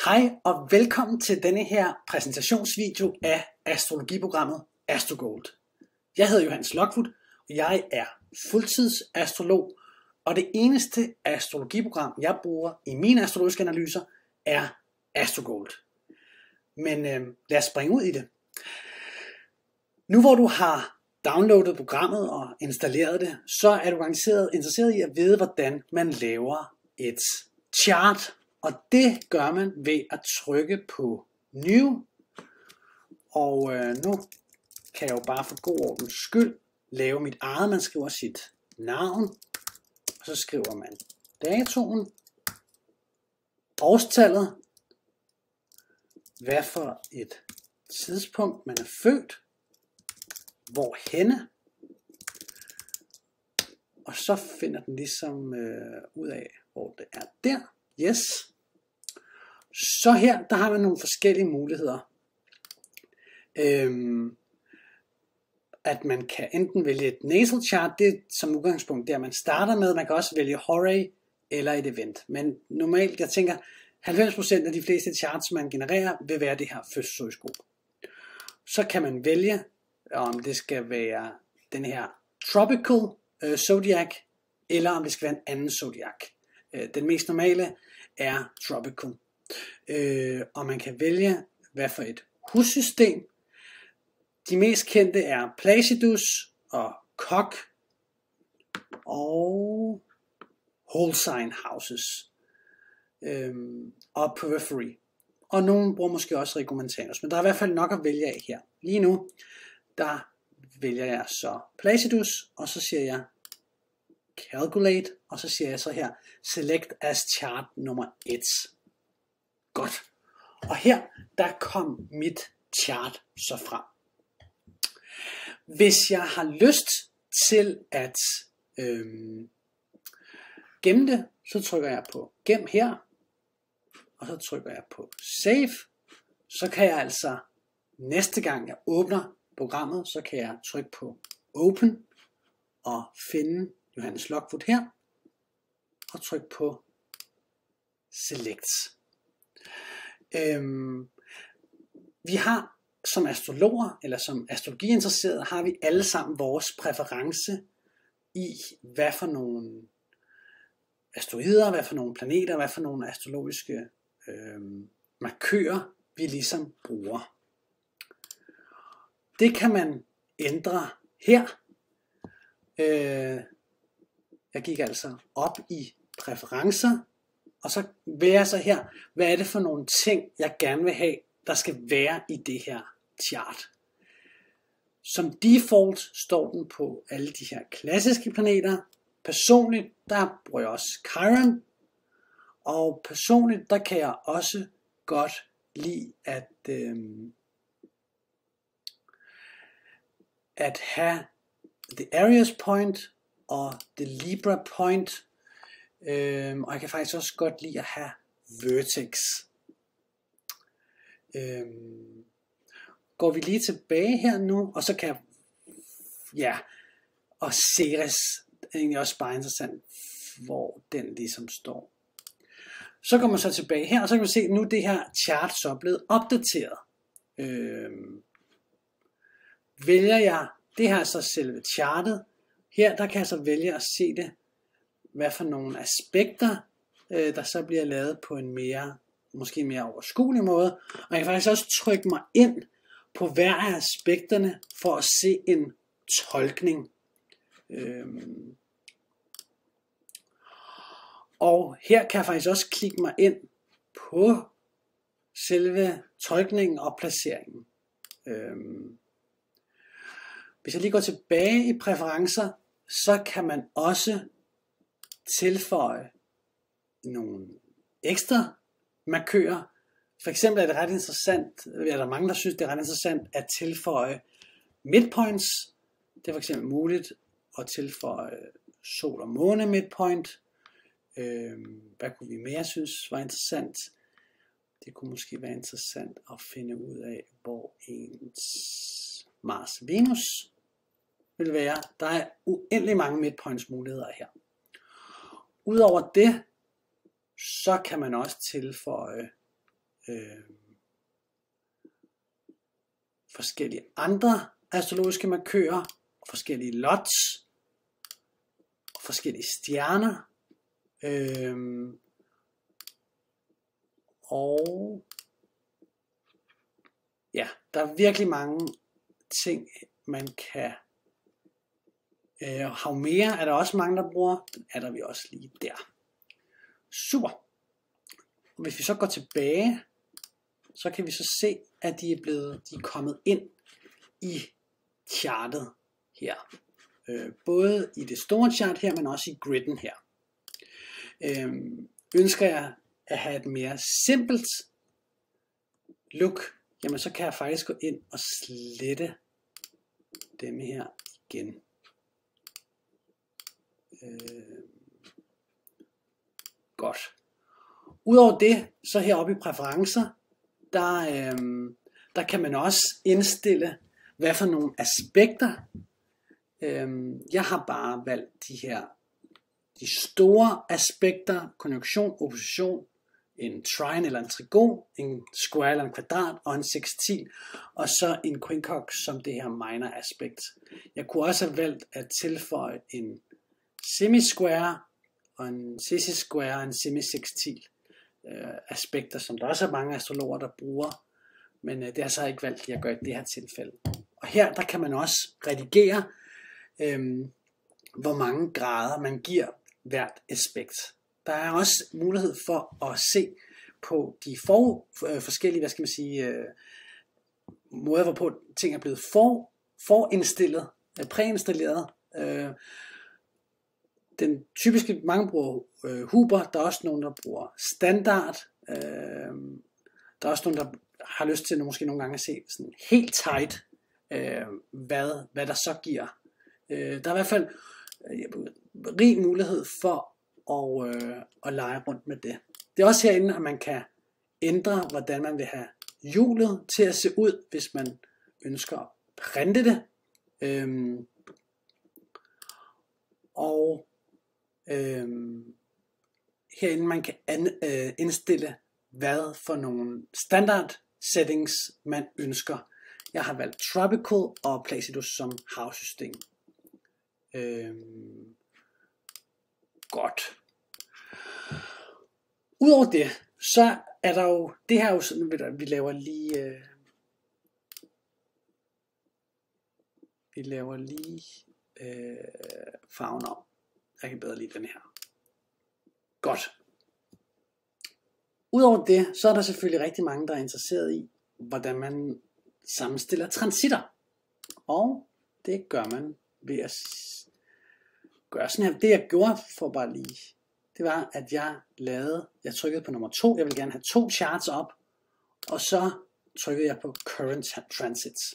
Hej og velkommen til denne her præsentationsvideo af astrologiprogrammet AstroGold. Jeg hedder Johannes Lockwood, og jeg er fuldtidsastrolog, og det eneste astrologiprogram, jeg bruger i mine astrologiske analyser, er AstroGold. Men lad os springe ud i det. Nu hvor du har downloadet programmet og installeret det, så er du garanteret interesseret i at vide, hvordan man laver et chart. Og det gør man ved at trykke på New. Og nu kan jeg jo bare for god ordens skyld lave mit eget. Man skriver sit navn, og så skriver man datoen, årstallet, hvad for et tidspunkt man er født, hvorhenne, og så finder den ligesom ud af, hvor det er der. Yes. Så her, der har man nogle forskellige muligheder. At man kan enten vælge et natal chart, det er som udgangspunkt der man starter med. Man kan også vælge Horae eller et event. Men normalt, jeg tænker, 90% af de fleste charts, man genererer, vil være det her fødselshoroskop. Så kan man vælge, om det skal være den her tropical zodiac, eller om det skal være en anden zodiac. Den mest normale er tropical. Og man kan vælge, hvad for et hussystem. De mest kendte er Placidus og Kok og Whole Sign Houses og Periphery. Og nogen bruger måske også Regiomontanus, men der er i hvert fald nok at vælge af her. Lige nu, der vælger jeg så Placidus, og så siger jeg Calculate, og så siger jeg så her Select as chart nummer 1. Godt. Og her, der kom mit chart så frem. Hvis jeg har lyst til at gemme det, så trykker jeg på Gem her, og så trykker jeg på Save. Så kan jeg altså, næste gang jeg åbner programmet, så kan jeg trykke på Open og finde Johannes Lockwood her, og trykke på Select. Vi har som astrologer, eller som astrologiinteresserede, har vi alle sammen vores præference i, hvad for nogle asteroider, hvad for nogle planeter, hvad for nogle astrologiske markører, vi ligesom bruger. Det kan man ændre her. Jeg gik altså op i præferencer, og så vælger jeg så her, hvad er det for nogle ting, jeg gerne vil have, der skal være i det her chart. Som default står den på alle de her klassiske planeter. Personligt, der bruger jeg også Chiron. Og personligt, der kan jeg også godt lide at have The Aries Point og The Libra Point. Og jeg kan faktisk også godt lide at have Vertex. Går vi lige tilbage her nu, og så kan jeg, og Ceres er egentlig også bare interessant, hvor den ligesom står. Så går man så tilbage her, og så kan man se, nu det her chart så er blevet opdateret. Vælger jeg, det her så selve chartet, her der kan jeg så vælge at se det, hvad for nogle aspekter, der så bliver lavet på en måske mere overskuelig måde. Og jeg kan faktisk også trykke mig ind på hver af aspekterne, for at se en tolkning. Og her kan jeg faktisk også klikke mig ind på selve tolkningen og placeringen. Hvis jeg lige går tilbage i præferencer, så kan man også tilføje nogle ekstra markører. For eksempel er det ret interessant, er der mange, der synes, det er ret interessant at tilføje midpoints. Det er for eksempel muligt at tilføje sol og måne midpoint. Hvad kunne vi mere synes var interessant? Det kunne måske være interessant at finde ud af, hvor ens Mars-Venus vil være. Der er uendelig mange midpoints muligheder her. Udover det, så kan man også tilføje forskellige andre astrologiske markører, forskellige lots, forskellige stjerner, og ja, der er virkelig mange ting, man kan. Haumea er der også mange, der bruger. Den er der vi også lige der. Super. Hvis vi så går tilbage, så kan vi så se, at de er kommet ind i chartet her. Både i det store chart her, men også i gridden her. Ønsker jeg at have et mere simpelt look, jamen så kan jeg faktisk gå ind og slette dem her igen. Godt. Udover det, så heroppe i præferencer, der kan man også indstille, hvad for nogle aspekter. Jeg har bare valgt de store aspekter: konjunktion, opposition, en trine eller en trigon, en square eller en kvadrat og en sextil, og så en quincunx som det her minor aspekt. Jeg kunne også have valgt at tilføje en semisquare og en cissi-square og en semisextil aspekter, som der også er mange astrologer, der bruger, men det har så ikke valgt, at jeg gør i det her tilfælde. Og her, der kan man også redigere, hvor mange grader man giver hvert aspekt. Der er også mulighed for at se på de forskellige, måder, hvorpå ting er blevet forindstillet, præinstalleret. Den typiske, mange bruger Huber, der er også nogen, der bruger standard. Der er også nogen, der har lyst til måske nogle gange at se sådan helt tight, hvad der så giver. Der er i hvert fald rig mulighed for at lege rundt med det. Det er også herinde, at man kan ændre, hvordan man vil have hjulet til at se ud, hvis man ønsker at printe det. Herinde man kan indstille, hvad for nogle standard settings man ønsker. Jeg har valgt Tropical og Placidus som havsystem. Godt. Udover det, så er der jo, det her er jo sådan, vi laver lige farven om. Jeg kan bedre lide den her. Godt. Udover det, så er der selvfølgelig rigtig mange, der er interesseret i, hvordan man sammenstiller transitter. Og det gør man ved at gøre sådan her. Det jeg gjorde for bare lige, det var, at jeg trykkede på nummer 2. Jeg vil gerne have 2 charts op. Og så trykkede jeg på Current Transits.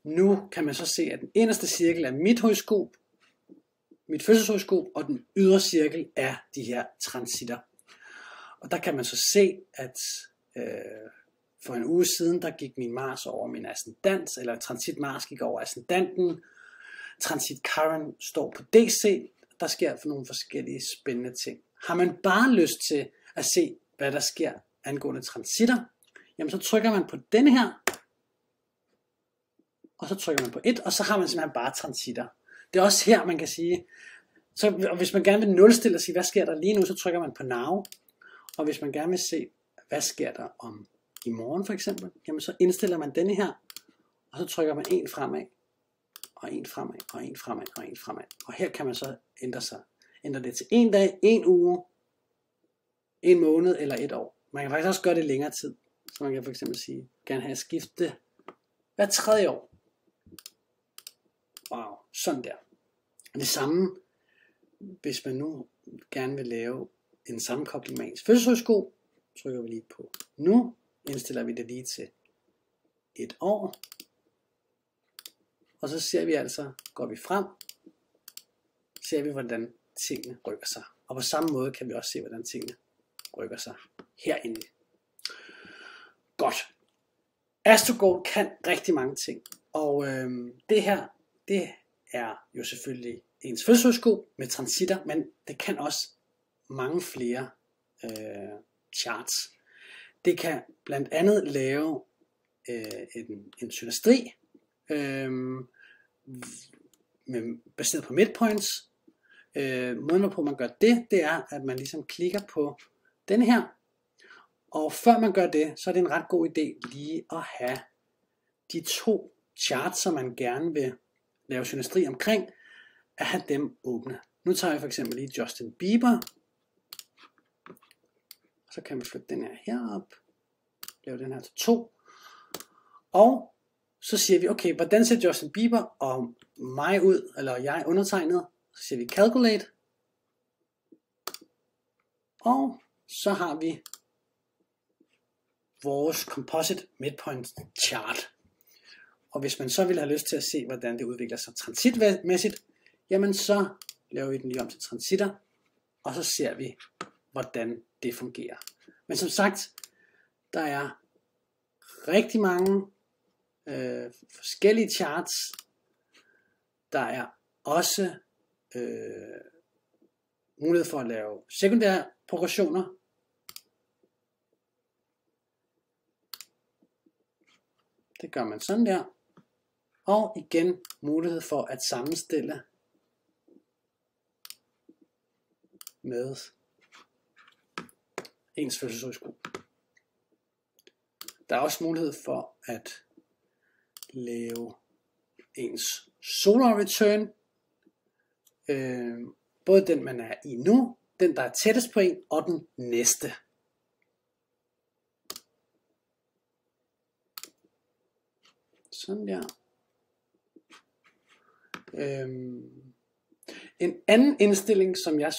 Nu kan man så se, at den inderste cirkel er mit horoskop, mit fødselshoroskop, og den ydre cirkel er de her transitter. Og der kan man så se, at for en uge siden, der gik min Mars over min ascendant, eller transit Mars gik over ascendanten. Transit Chiron står på DC. Der sker for nogle forskellige spændende ting. Har man bare lyst til at se, hvad der sker angående transitter, jamen så trykker man på denne her, og så trykker man på 1, og så har man simpelthen bare transitter. Det er også her, man kan sige, så hvis man gerne vil nulstille og sige, hvad sker der lige nu, så trykker man på Now. Og hvis man gerne vil se, hvad sker der om i morgen for eksempel, jamen så indstiller man denne her, og så trykker man en fremad, og en fremad, og en fremad, og en fremad. Og her kan man så ændre det til en dag, en uge, en måned eller et år. Man kan faktisk også gøre det længere tid. Så man kan for eksempel sige, gerne have skiftet hver 3. år. Wow, sådan der. Det samme, hvis man nu gerne vil lave en sammenkobling med ens fødselshoroskop, trykker vi lige på nu, indstiller vi det lige til 1 år, og så ser vi altså, går vi frem, ser vi hvordan tingene rykker sig, og på samme måde kan vi også se hvordan tingene rykker sig herinde. Godt. AstroGold kan rigtig mange ting, og det her, det er jo selvfølgelig ens fødselshoroskop med transitter, men det kan også mange flere charts. Det kan blandt andet lave en synastri baseret på midpoints. Måden hvorpå man gør det er, at man ligesom klikker på den her, og før man gør det, så er det en ret god idé lige at have de to charts, som man gerne vil lave synastri omkring, at have dem åbne. Nu tager jeg for eksempel lige Justin Bieber, så kan man flytte den her herop, lave den her til 2, og så siger vi, okay, hvordan ser Justin Bieber og mig ud, eller jeg undertegnet, så siger vi calculate, og så har vi vores composite midpoint chart. Og hvis man så vil have lyst til at se, hvordan det udvikler sig transitmæssigt, jamen så laver vi den lige om til transitter, og så ser vi, hvordan det fungerer. Men som sagt, der er rigtig mange forskellige charts. Der er også mulighed for at lave sekundære progressioner. Det gør man sådan der. Og igen mulighed for at sammenstille med ens fødselshøjskole. Der er også mulighed for at lave ens solar return. Både den man er i nu, den der er tættest på en, og den næste. Sådan der. En anden indstilling, som jeg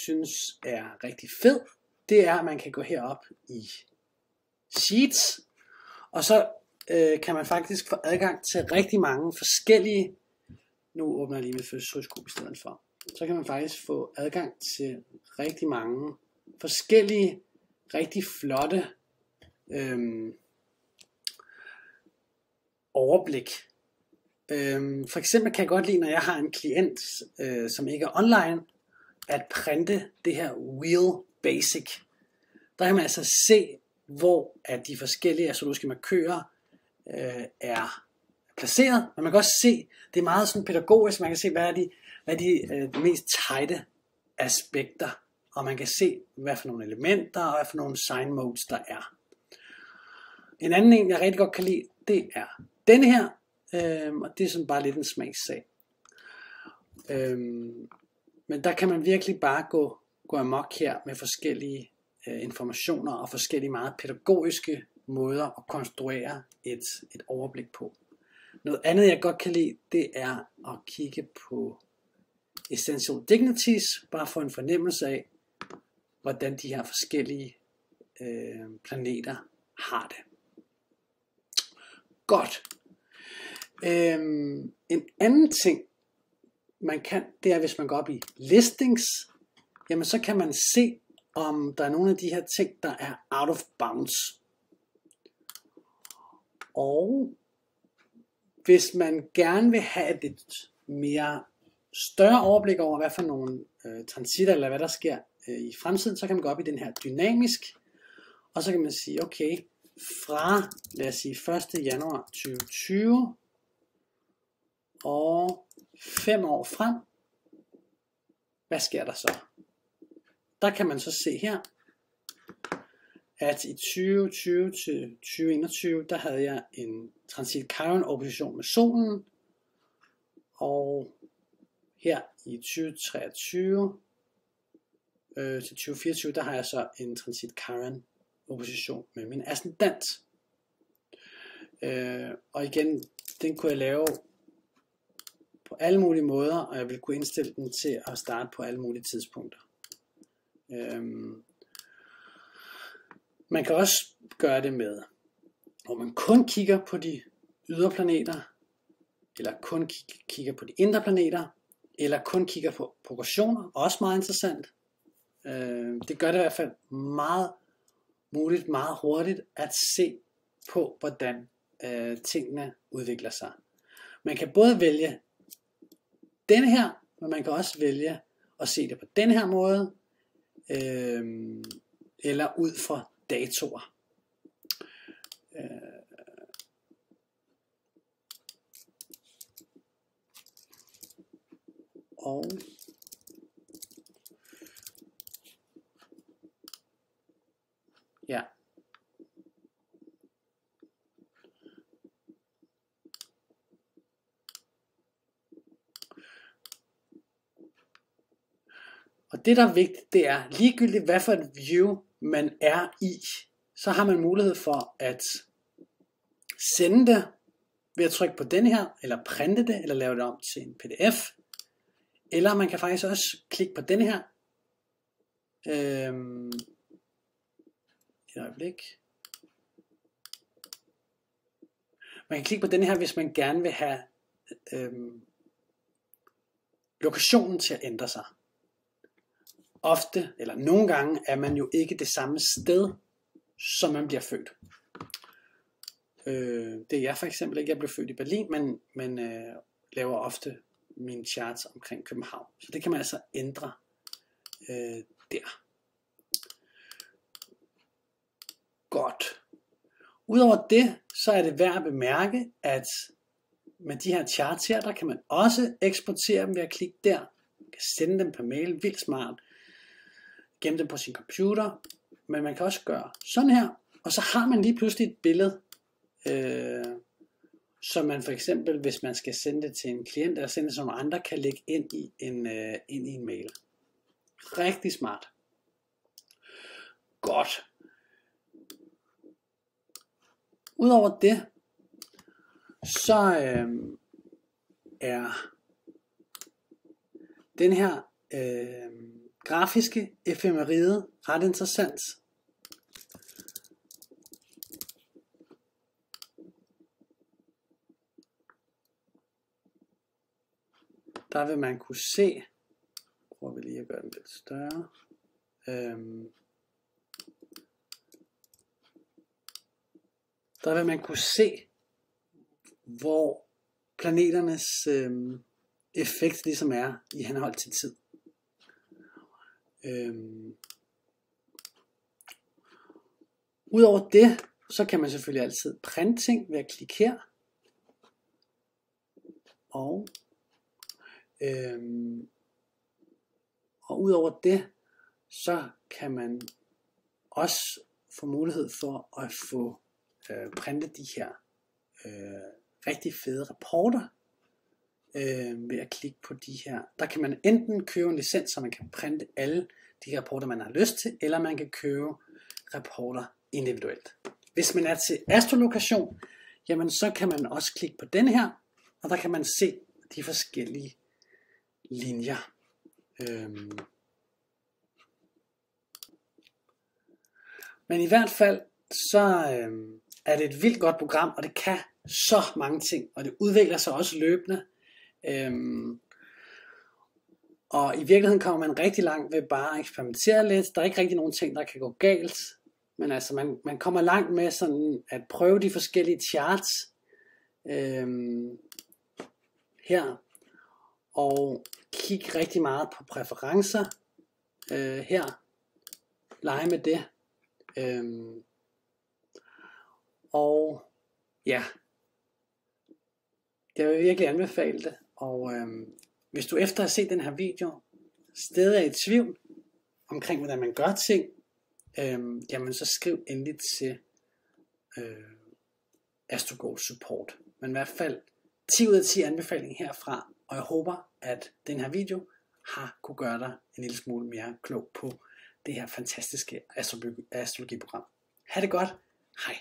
synes er rigtig fed, det er, at man kan gå herop i Sheets, og så kan man faktisk få adgang til rigtig mange forskellige, nu åbner jeg lige mit fødselshoroskop i stedet for, så kan man faktisk få adgang til rigtig mange forskellige, rigtig flotte overblik. For eksempel kan jeg godt lide, når jeg har en klient, som ikke er online, at printe det her Wheel Basic. Der kan man altså se, hvor at de forskellige astrologiske markører er placeret. Men man kan også se, det er meget sådan pædagogisk, man kan se, hvad er de mest tighte aspekter, og man kan se, hvad for nogle elementer, og hvad for nogle sign modes, der er. En anden en, jeg rigtig godt kan lide, det er denne her, og det er sådan bare lidt en smagssag. Men der kan man virkelig bare gå amok her med forskellige informationer og forskellige meget pædagogiske måder at konstruere et overblik på. Noget andet jeg godt kan lide, det er at kigge på Essential Dignities, bare for en fornemmelse af, hvordan de her forskellige planeter har det. Godt. En anden ting, man kan, det er, hvis man går op i listings, jamen så kan man se, om der er nogle af de her ting, der er out of bounds. Og hvis man gerne vil have et lidt mere større overblik over, hvad for nogle transitter, eller hvad der sker i fremtiden, så kan man gå op i den her dynamisk, og så kan man sige, okay, fra, lad os sige, 1. januar 2020, og 5 år frem, hvad sker der så? Der kan man så se her, at i 2020 til 2021, der havde jeg en transit Chiron opposition med solen, og her i 2023 til 2024, der har jeg så en transit Chiron opposition med min ascendant. Og igen, den kunne jeg lave på alle mulige måder, og jeg vil kunne indstille den til at starte på alle mulige tidspunkter. Man kan også gøre det med, hvor man kun kigger på de ydre planeter, eller kun kigger på de indre planeter, eller kun kigger på progressioner, også meget interessant. Det gør det i hvert fald meget muligt, meget hurtigt at se på, hvordan tingene udvikler sig. Man kan både vælge denne her, men man kan også vælge at se det på den her måde. eller ud fra datoer. Og ja. Og det der er vigtigt, det er ligegyldigt hvad for et view man er i, så har man mulighed for at sende det ved at trykke på den her, eller printe det, eller lave det om til en pdf. Eller man kan faktisk også klikke på den her. Et øjeblik. Man kan klikke på den her, hvis man gerne vil have lokationen til at ændre sig. Ofte, eller nogle gange, er man jo ikke det samme sted, som man bliver født. Det er jeg for eksempel ikke. Jeg blev født i Berlin, men laver ofte mine charts omkring København. Så det kan man altså ændre der. Godt. Udover det, så er det værd at bemærke, at med de her charts her, der kan man også eksportere dem ved at klikke der. Man kan sende dem per mail, vildt smart. Gemme dem på sin computer. Men man kan også gøre sådan her. Og så har man lige pludselig et billede, som man for eksempel, hvis man skal sende det til en klient, eller sende det som andre, kan lægge ind i en mail. Rigtig smart. Godt. Udover det, så er den her grafiske efemeride ret interessant. Der vil man kunne se, prøver vi lige at gøre den lidt større. Der vil man kunne se, hvor planeternes effekt ligesom er i henhold til tid. Udover det, så kan man selvfølgelig altid printe ting ved at klikke her. Og udover det, så kan man også få mulighed for at få printet de her rigtig fede rapporter ved at klikke på de her. Der kan man enten købe en licens, så man kan printe alle de rapporter, man har lyst til, eller man kan købe rapporter individuelt. Hvis man er til astrolokation, jamen så kan man også klikke på den her, og der kan man se de forskellige linjer. Men i hvert fald, så er det et vildt godt program, og det kan så mange ting, og det udvikler sig også løbende. Og i virkeligheden kommer man rigtig langt ved bare at eksperimentere lidt. Der er ikke rigtig nogen ting, der kan gå galt. Men altså, man kommer langt med sådan at prøve de forskellige charts her. Og kigge rigtig meget på præferencer her. Lege med det. Og ja, jeg vil virkelig anbefale det. Og hvis du efter at have set den her video stadig er i tvivl omkring hvordan man gør ting, jamen så skriv endelig til AstroGo support. Men i hvert fald 10 ud af 10 anbefalinger herfra, og jeg håber at den her video har kunne gøre dig en lille smule mere klog på det her fantastiske astrologiprogram. Ha' det godt. Hej.